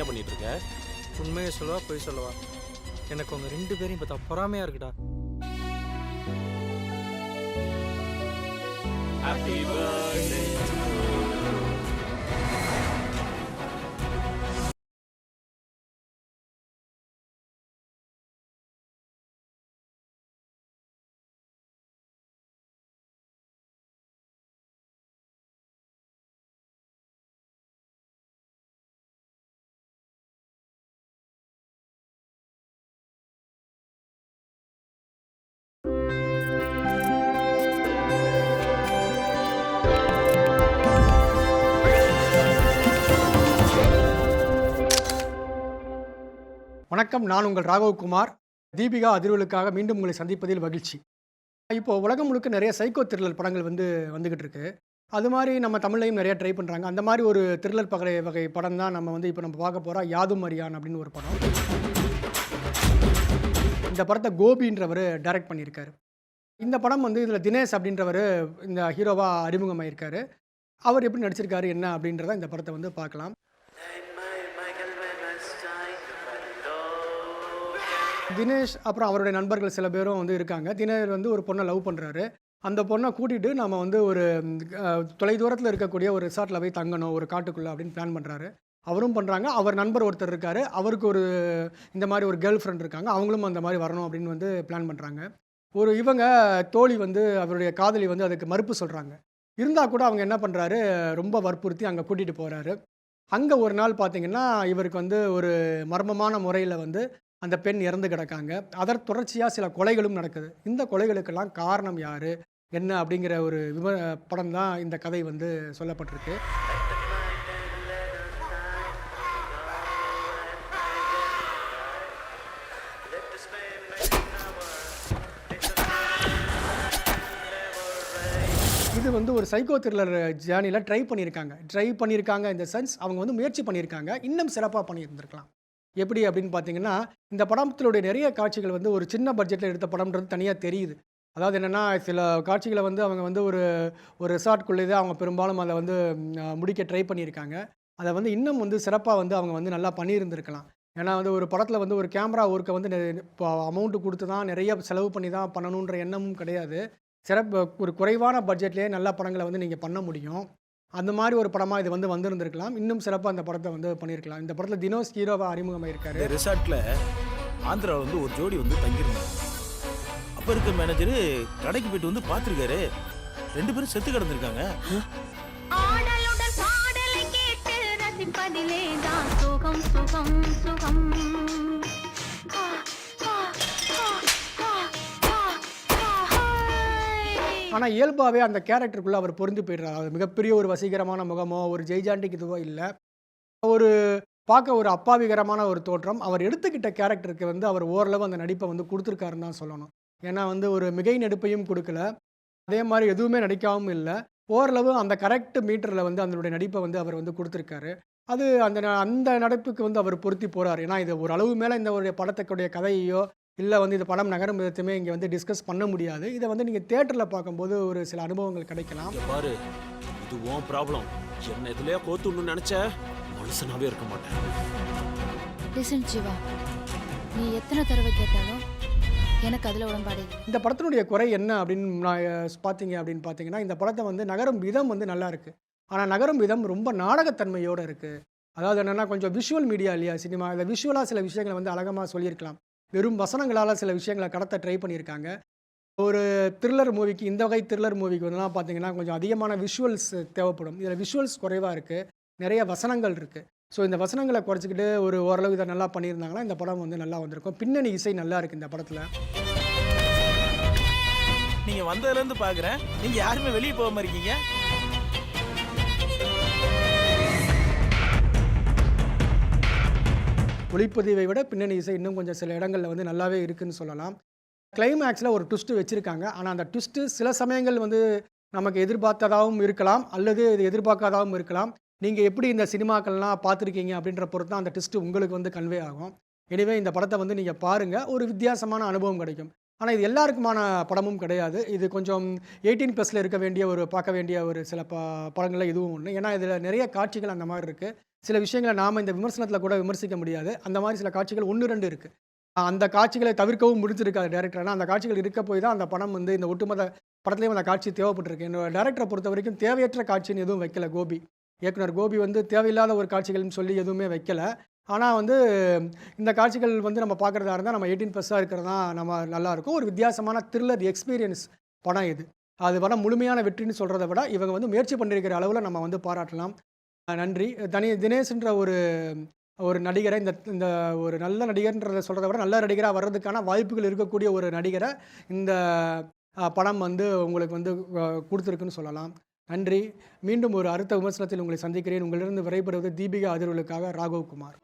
என்னையா பண்ணிட்டு இருக்க? உண்மையை சொல்லவா பொய் சொல்லவா? எனக்கு உங்க 2 பேரையும் பார்த்தா பொறாமையா இருக்குடா. Happy birthday. வணக்கம், நான் உங்கள் ராகவகுமார். தீபிகா அதிர்வலுக்காக மீண்டும் உங்களை சந்திப்பதில் மகிழ்ச்சி. இப்போ உலகம் முழுக்க நிறைய சைக்கோ த்ரில்லர் படங்கள் வந்துக்கிட்டு இருக்கு. அது மாதிரி நம்ம தமிழ்லையும் நிறைய ட்ரை பண்ணுறாங்க. அந்த மாதிரி ஒரு த்ரில்லர் வகை படம் தான் இப்போ நம்ம பார்க்க போகிறோம். யாதும் அறியான் அப்படின்னு ஒரு படம். இந்த படத்தை கோபின்றவர் டைரக்ட் பண்ணியிருக்காரு. இந்த படம் இதில் தினேஷ் அப்படின்றவர் இந்த ஹீரோவாக அறிமுகமாயிருக்காரு. அவர் எப்படி நடிச்சிருக்காரு என்ன அப்படின்றத இந்த படத்தை பார்க்கலாம். தினேஷ் அப்புறம் அவருடைய நண்பர்கள் சில பேரும் இருக்காங்க. தினேஷ் ஒரு பொண்ணை லவ் பண்ணுறாரு. அந்த பொண்ணை கூட்டிகிட்டு நம்ம ஒரு தொலைதூரத்தில் இருக்கக்கூடிய ஒரு ரிசார்ட்டில் போய் தங்கணும், ஒரு காட்டுக்குள்ளே அப்படின்னு பிளான் பண்ணுறாரு. அவரும் பண்ணுறாங்க. அவர் நண்பர் ஒருத்தர் இருக்கார். அவருக்கு இந்த மாதிரி ஒரு கேர்ள் ஃப்ரெண்ட் இருக்காங்க. அவங்களும் அந்த மாதிரி வரணும் அப்படின்னு பிளான் பண்ணுறாங்க. இவங்க தோழி அவருடைய காதலி அதுக்கு மறுப்பு சொல்கிறாங்க. இருந்தால் கூட அவங்க என்ன பண்ணுறாரு, ரொம்ப வற்புறுத்தி அங்கே கூட்டிகிட்டு போகிறாரு. அங்கே ஒரு நாள் பார்த்திங்கன்னா இவருக்கு ஒரு மர்மமான முறையில் அந்த பெண் இறந்து கிடக்காங்க. அதற்கு தொடர்ச்சியாக சில கொலைகளும் நடக்குது. இந்த கொலைகளுக்கெல்லாம் காரணம் யார் என்ன அப்படிங்கிற ஒரு படம் தான் இந்த கதை சொல்லப்பட்டிருக்கு. இது ஒரு சைக்கோ த்ரில்லர் ஜேர்னியில் ட்ரை பண்ணியிருக்காங்க இந்த சென்ஸ் அவங்க முயற்சி பண்ணியிருக்காங்க. இன்னும் சிறப்பாக பண்ணியிருந்திருக்கலாம். எப்படி அப்படின்னு பார்த்தீங்கன்னா, இந்த படத்தினுடைய நிறைய காட்சிகள் ஒரு சின்ன பட்ஜெட்டில் எடுத்த படம்ன்றது தனியாக தெரியுது. அதாவது என்னென்னா, சில காட்சிகளை அவங்க ஒரு ரிசார்ட்குள்ளே தான் அவங்க பெரும்பாலும் அதை முடிக்க ட்ரை பண்ணியிருக்காங்க. அதை இன்னும் சிறப்பாக அவங்க நல்லா பண்ணியிருந்திருக்கலாம். ஏன்னா ஒரு படத்தில் ஒரு கேமரா ஒர்க்கை இப்போ அமௌண்ட்டு கொடுத்து தான் நிறைய செலவு பண்ணி தான் பண்ணணுன்ற எண்ணமும் கிடையாது. ஒரு குறைவான பட்ஜெட்லேயே நல்ல படங்களை நீங்கள் பண்ண முடியும். அந்த மாதிரி ஒரு படமாக இது வந்திருந்திருக்கலாம். இன்னும் சிறப்பாக அந்த படத்தை பண்ணியிருக்கலாம். இந்த படத்தில் தினோஷ் ஹீரோவாக அறிமுகமாயிருக்காரு. ரிசார்ட்டில் ஆந்திராவில் ஒரு ஜோடி தங்கியிருந்தாங்க. அப்போ இருக்க மேனேஜரு கடைக்கு போயிட்டு பார்த்துருக்காரு. 2 பேரும் செத்து கிடந்திருக்காங்க. ஆனால் இயல்பாகவே அந்த கேரக்டருக்குள்ளே அவர் பொருந்து போயிடுறாரு. அது மிகப்பெரிய ஒரு வசீகரமான முகமோ ஒரு ஜெய்ஜாண்டிக்கு இதுவோ இல்லை. பார்க்க ஒரு அப்பாவிகரமான ஒரு தோற்றம். அவர் எடுத்துக்கிட்ட கேரக்டருக்கு அவர் ஓரளவு அந்த நடிப்பை கொடுத்துருக்காருன்னு தான் சொல்லணும். ஏன்னா ஒரு மிகை நடிப்பையும் கொடுக்கல, அதே மாதிரி எதுவுமே நடிக்காமல் இல்லை. ஓரளவு அந்த கரெக்ட் மீட்டரில் அதனுடைய நடிப்பை அவர் கொடுத்துருக்காரு. அது அந்த நடிப்புக்கு அவர் பொருத்தி போகிறார். ஏன்னா இது ஒரு அளவு மேலே இந்த ஒரு படத்துக்குடைய கதையோ இல்லை இந்த படம் நகரும் விதத்தையுமே இங்கே டிஸ்கஸ் பண்ண முடியாது. இதை நீங்கள் தியேட்டரில் பார்க்கும்போது ஒரு சில அனுபவங்கள் கிடைக்கலாம். பாரு, இது உன் ப்ராப்ளம். என்ன இதுலயே கோத்துன்னு நினச்ச மனுஷனாவே இருக்க மாட்டேன். லிசன் ஜீவா, நீ எத்தனை தடவை கேட்டாலும் எனக்கு அதில் உடன்பாடு. இந்த படத்தினுடைய குறை என்ன அப்படின்னு பார்த்தீங்கன்னா, இந்த படத்தை நகரும் விதம் நல்லா இருக்குது. ஆனால் நகரும் விதம் ரொம்ப நாடகத்தன்மையோடு இருக்குது. அதாவது என்னென்னா, கொஞ்சம் விஷுவல் மீடியா இல்லையா சினிமா, இந்த விஷுவலாக சில விஷயங்களை அழகமாக சொல்லியிருக்கலாம். வெறும் வசனங்களால் சில விஷயங்களை கடத்த ட்ரை பண்ணியிருக்காங்க. ஒரு த்ரில்லர் மூவிக்கு, இந்த வகை த்ரில்லர் மூவிக்கு பார்த்தீங்கன்னா கொஞ்சம் அதிகமான விஷுவல்ஸ் தேவைப்படும். இதில் விஷுவல்ஸ் குறைவாக இருக்குது, நிறைய வசனங்கள் இருக்குது. ஸோ இந்த வசனங்களை குறைச்சிக்கிட்டு ஓரளவு இதை நல்லா பண்ணியிருந்தாங்கன்னா இந்த படம் நல்லா வந்திருக்கும். பின்னணி இசை நல்லா இருக்குது இந்த படத்தில். நீங்கள் வந்ததுலேருந்து பார்க்குறேன், நீங்கள் யாருமே வெளியே போகாமல் இருக்கீங்க. ஒளிப்பதிவை விட பின்னணி இசை இன்னும் கொஞ்சம் சில இடங்களில் நல்லாவே இருக்குதுன்னு சொல்லலாம். கிளைமேக்ஸில் ஒரு ட்விஸ்ட்டு வச்சுருக்காங்க. ஆனால் அந்த ட்விஸ்ட்டு சில சமயங்கள் நமக்கு எதிர்பார்த்ததாகவும் இருக்கலாம், அல்லது இது எதிர்பார்க்காதாகவும் இருக்கலாம். நீங்கள் எப்படி இந்த சினிமாக்கள்லாம் பார்த்துருக்கீங்க அப்படின்ற பொறுத்து தான் அந்த ட்விஸ்ட்டு உங்களுக்கு கன்வே ஆகும். எனவே இந்த படத்தை நீங்கள் பாருங்கள், ஒரு வித்தியாசமான அனுபவம் கிடைக்கும். ஆனால் இது எல்லாருக்குமான படமும் கிடையாது. இது கொஞ்சம் 18+ இருக்க வேண்டிய பார்க்க வேண்டிய ஒரு சில படங்கள்ல இதுவும் ஒன்று. ஏன்னா இதில் நிறைய காட்சிகள் அந்த மாதிரி இருக்குது. சில விஷயங்களை நாம் இந்த விமர்சனத்தில் கூட விமர்சிக்க முடியாது. அந்த மாதிரி சில காட்சிகள் 1, 2 இருக்குது. அந்த காட்சிகளை தவிர்க்கவும் முடிஞ்சிருக்காது டைரக்டர். ஆனால் அந்த காட்சிகள் இருக்க போய் தான் அந்த படம் வந்து இந்த ஒட்டுமொத்த படத்துலேயும் அந்த காட்சி தேவைப்பட்டிருக்கு. என்னோட டைரக்டரை பொறுத்த வரைக்கும் தேவையற்ற காட்சின்னு எதுவும் வைக்கல கோபி. இயக்குனர் கோபி வந்து தேவையில்லாத ஒரு காட்சிகள்னு சொல்லி எதுவுமே வைக்கல. ஆனால் வந்து இந்த காட்சிகள் வந்து நம்ம பார்க்குறதா இருந்தால் நம்ம 18+ இருக்கிறது தான் நம்ம நல்லாயிருக்கும். ஒரு வித்தியாசமான த்ரில்லர் எக்ஸ்பீரியன்ஸ் படம் இது. அது படம் முழுமையான வெற்றின்னு சொல்கிறத விட இவங்க வந்து முயற்சி பண்ணியிருக்கிற அளவில் நம்ம வந்து பாராட்டலாம். நன்றி. தினேஷ்ன்ற ஒரு நடிகரை இந்த ஒரு நல்ல நடிகர்ன்றதை சொல்கிறத விட நல்ல நடிகராக வர்றதுக்கான வாய்ப்புகள் இருக்கக்கூடிய ஒரு நடிகரை இந்த படம் வந்து உங்களுக்கு வந்து கொடுத்துருக்குன்னு சொல்லலாம். நன்றி. மீண்டும் ஒரு அடுத்த விமர்சனத்தில் உங்களை சந்திக்கிறேன். உங்களிடம் விடைபெறுவது தீபிகா அதிர்வுகளுக்காக ராகவ் குமார்.